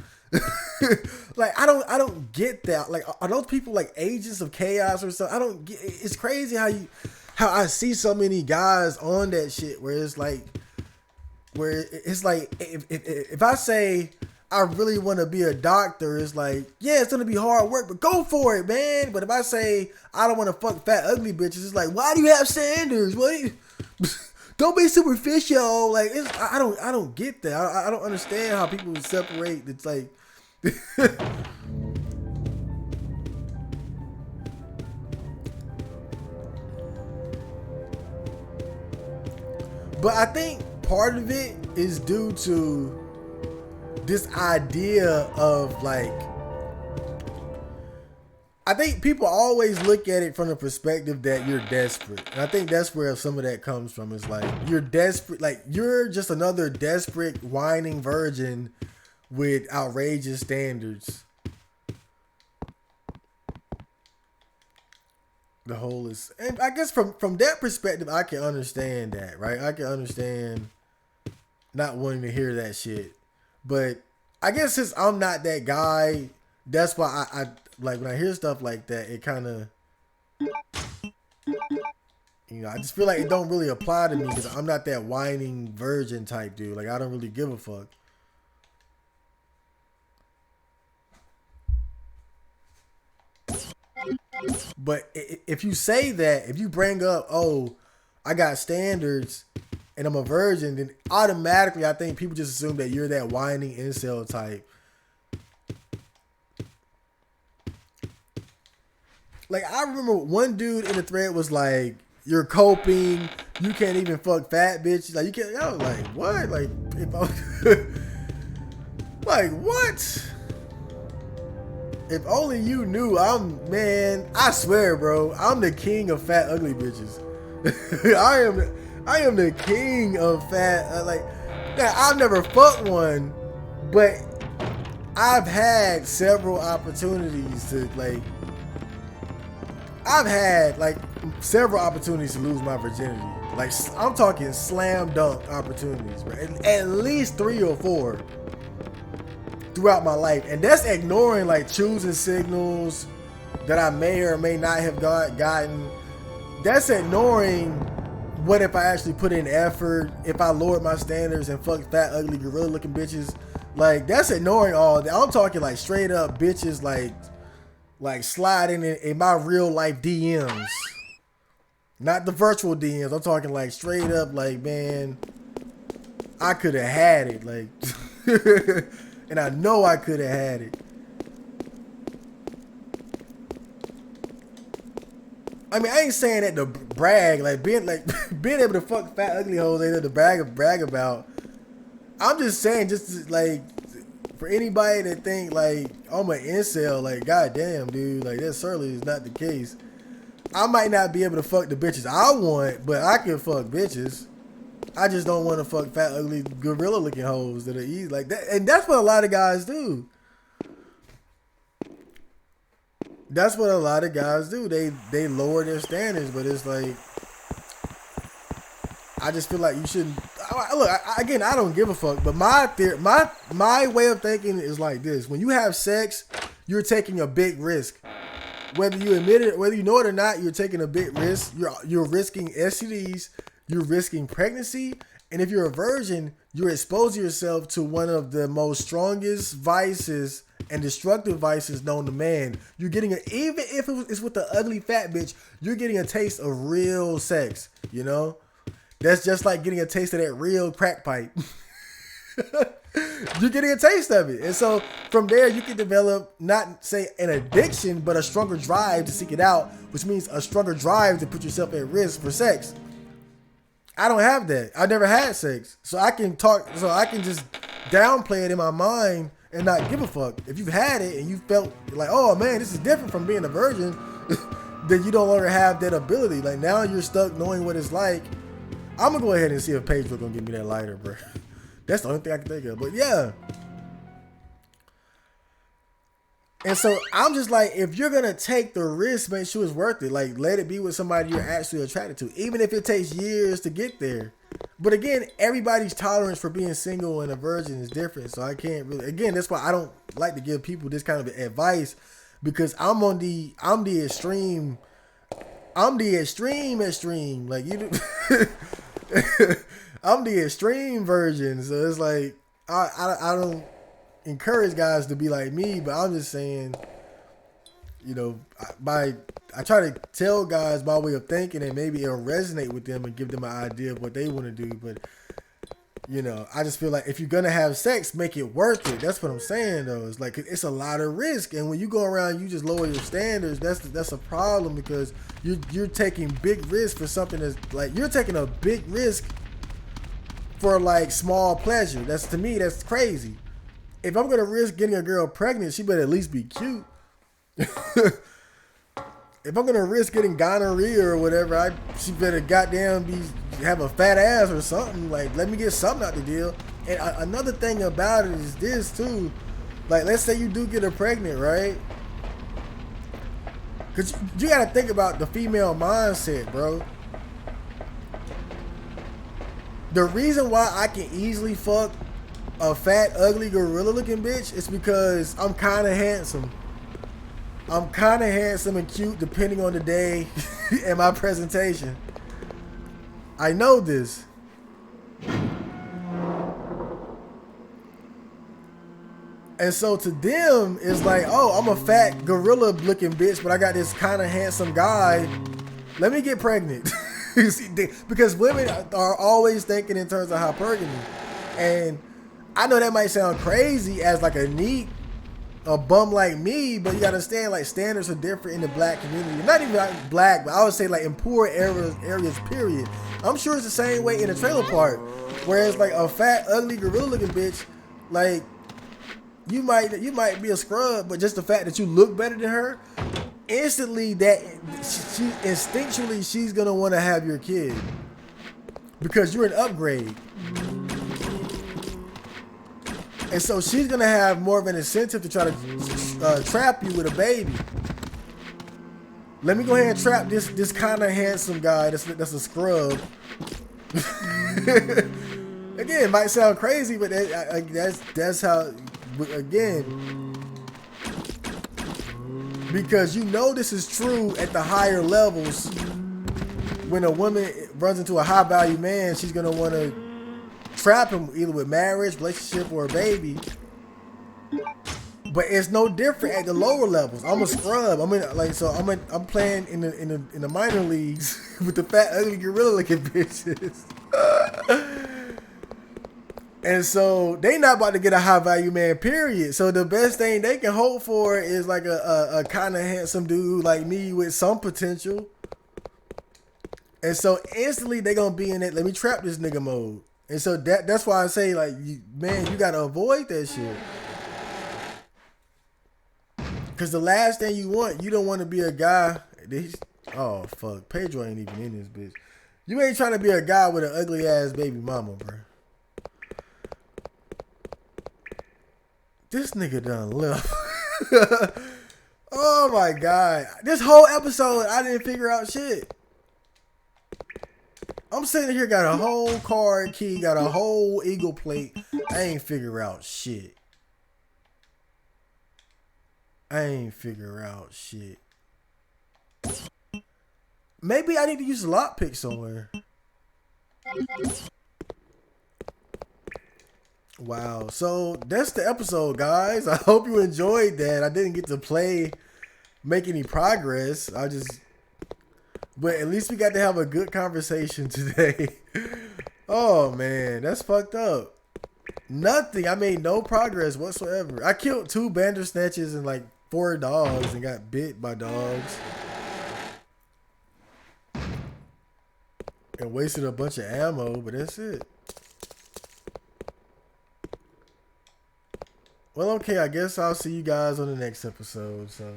S1: Like, I don't get that. Like, are those people like agents of chaos or something? I don't get, it's crazy how I see so many guys on that shit where it's like if I say I really want to be a doctor, it's like, yeah, it's gonna be hard work, but go for it, man. But if I say I don't want to fuck fat ugly bitches, it's like, why do you have standards? Don't be superficial. Like, I don't get that. I don't understand how people separate. It's like but I think part of it is due to this idea of like, I think people always look at it from the perspective that you're desperate. And I think that's where some of that comes from. Is like, you're desperate, like you're just another desperate, whining virgin with outrageous standards. The whole is, and I guess from that perspective, I can understand that, right? I can understand not wanting to hear that shit. But I guess since I'm not that guy, that's why I like when I hear stuff like that, it kind of, you know, I just feel like it don't really apply to me because I'm not that whining virgin type dude. Like, I don't really give a fuck. But if you say that, if you bring up, oh, I got standards and I'm a virgin, then automatically I think people just assume that you're that whining incel type. Like, I remember one dude in the thread was like, you're coping, you can't even fuck fat bitches. Like, you can't, I was like, what? Like, if I, like, what? If only you knew, man, I swear, bro, I'm the king of fat, ugly bitches. I am the king of fat, like, now, I've never fucked one, but I've had several opportunities to, like, I've had, like, several opportunities to lose my virginity. Like, I'm talking slam dunk opportunities, bro. At least 3 or 4 throughout my life. And that's ignoring, like, choosing signals that I may or may not have gotten. That's ignoring what if I actually put in effort, if I lowered my standards and fucked fat, ugly, gorilla looking bitches. Like, that's ignoring all that. I'm talking, like, straight up bitches, like sliding in my real life DMs. Not the virtual DMs. I'm talking like straight up, like, man, I could have had it, like, and I know I could have had it. I mean, I ain't saying that to brag, being able to fuck fat ugly hoes ain't nothing to brag about. I'm just saying, just like, for anybody that think like I'm an incel, like, goddamn, dude, like, that certainly is not the case. I might not be able to fuck the bitches I want, but I can fuck bitches. I just don't want to fuck fat, ugly, gorilla looking hoes that are easy like that. And that's what a lot of guys do. That's what a lot of guys do. They lower their standards, but it's like, I just feel like you shouldn't. Look, again, I don't give a fuck. But my way of thinking is like this: when you have sex, you're taking a big risk. Whether you admit it, whether you know it or not, you're taking a big risk. You're risking STDs. You're risking pregnancy. And if you're a virgin, you're exposing yourself to one of the most strongest vices and destructive vices known to man. You're getting even if it's with the ugly fat bitch, you're getting a taste of real sex. You know, that's just like getting a taste of that real crack pipe. You're getting a taste of it, and so from there you can develop not say an addiction, but a stronger drive to seek it out, which means a stronger drive to put yourself at risk for sex. I don't have that. I never had sex, so I can just downplay it in my mind and not give a fuck. If you've had it and you felt like, oh man, this is different from being a virgin, then you no longer have that ability. Like, now you're stuck knowing what it's like. I'm gonna go ahead and see if Pedro gonna give me that lighter, bro. That's the only thing I can think of. But yeah. And so I'm just like, if you're gonna take the risk, make sure it's worth it. Like, let it be with somebody you're actually attracted to, even if it takes years to get there. But again, everybody's tolerance for being single and a virgin is different. So I can't really, again, that's why I don't like to give people this kind of advice, because I'm the extreme. I'm the extreme. Like, you do. I'm the extreme version. So it's like, I don't encourage guys to be like me, but I'm just saying, you know, I try to tell guys my way of thinking, and maybe it'll resonate with them and give them an idea of what they want to do. But, you know, I just feel like if you're going to have sex, make it worth it. That's what I'm saying, though. It's like, it's a lot of risk. And when you go around, you just lower your standards. That's a problem, because you're taking big risks for something that's like, you're taking a big risk for like small pleasure. That's, to me, that's crazy. If I'm going to risk getting a girl pregnant, she better at least be cute. If I'm going to risk getting gonorrhea or whatever, she better goddamn have a fat ass or something. Like, let me get something out the deal. And another thing about it is this too. Like, let's say you do get her pregnant, right? Because you got to think about the female mindset, bro. The reason why I can easily fuck a fat, ugly, gorilla-looking bitch is because I'm kind of handsome. I'm kind of handsome and cute depending on the day and my presentation. I know this. And so to them, it's like, oh, I'm a fat, gorilla-looking bitch, but I got this kind of handsome guy. Let me get pregnant. Because women are always thinking in terms of hypergamy. And I know that might sound crazy as like a bum like me, but you gotta understand, like, standards are different in the black community. Not even like black, but I would say like in poor areas, period. I'm sure it's the same way in the trailer park. Whereas like a fat, ugly, gorilla looking bitch, like, you might be a scrub, but just the fact that you look better than her, instantly instinctually she's gonna want to have your kid because you're an upgrade. And so she's gonna have more of an incentive to try to trap you with a baby. Let me go ahead and trap this kind of handsome guy that's a scrub. Again, it might sound crazy, but that's how. Again, because you know this is true at the higher levels. When a woman runs into a high value man, she's gonna want to trap him either with marriage, relationship, or a baby. But it's no different at the lower levels. I'm a scrub. I'm playing in the minor leagues with the fat ugly gorilla looking bitches. And so they not about to get a high value man, period. So the best thing they can hope for is like a kind of handsome dude like me with some potential. And so instantly they gonna be in it. Let me trap this nigga mode. And so that's why I say like, you gotta avoid that shit. Cause the last thing you don't want to be a guy. Oh fuck, Pedro ain't even in this bitch. You ain't trying to be a guy with an ugly ass baby mama, bro. This nigga done left. Oh my god, this whole episode I didn't figure out shit. I'm sitting here, got a whole card key, got a whole eagle plate. I ain't figure out shit. Maybe I need to use a lockpick somewhere. Wow. So that's the episode, guys. I hope you enjoyed that. I didn't get to make any progress. But at least we got to have a good conversation today. Oh man, that's fucked up. Nothing. I made no progress whatsoever. I killed 2 bandersnatches and like 4 dogs and got bit by dogs. And wasted a bunch of ammo, but that's it. Well, okay, I guess I'll see you guys on the next episode. So,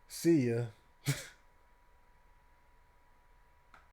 S1: see ya.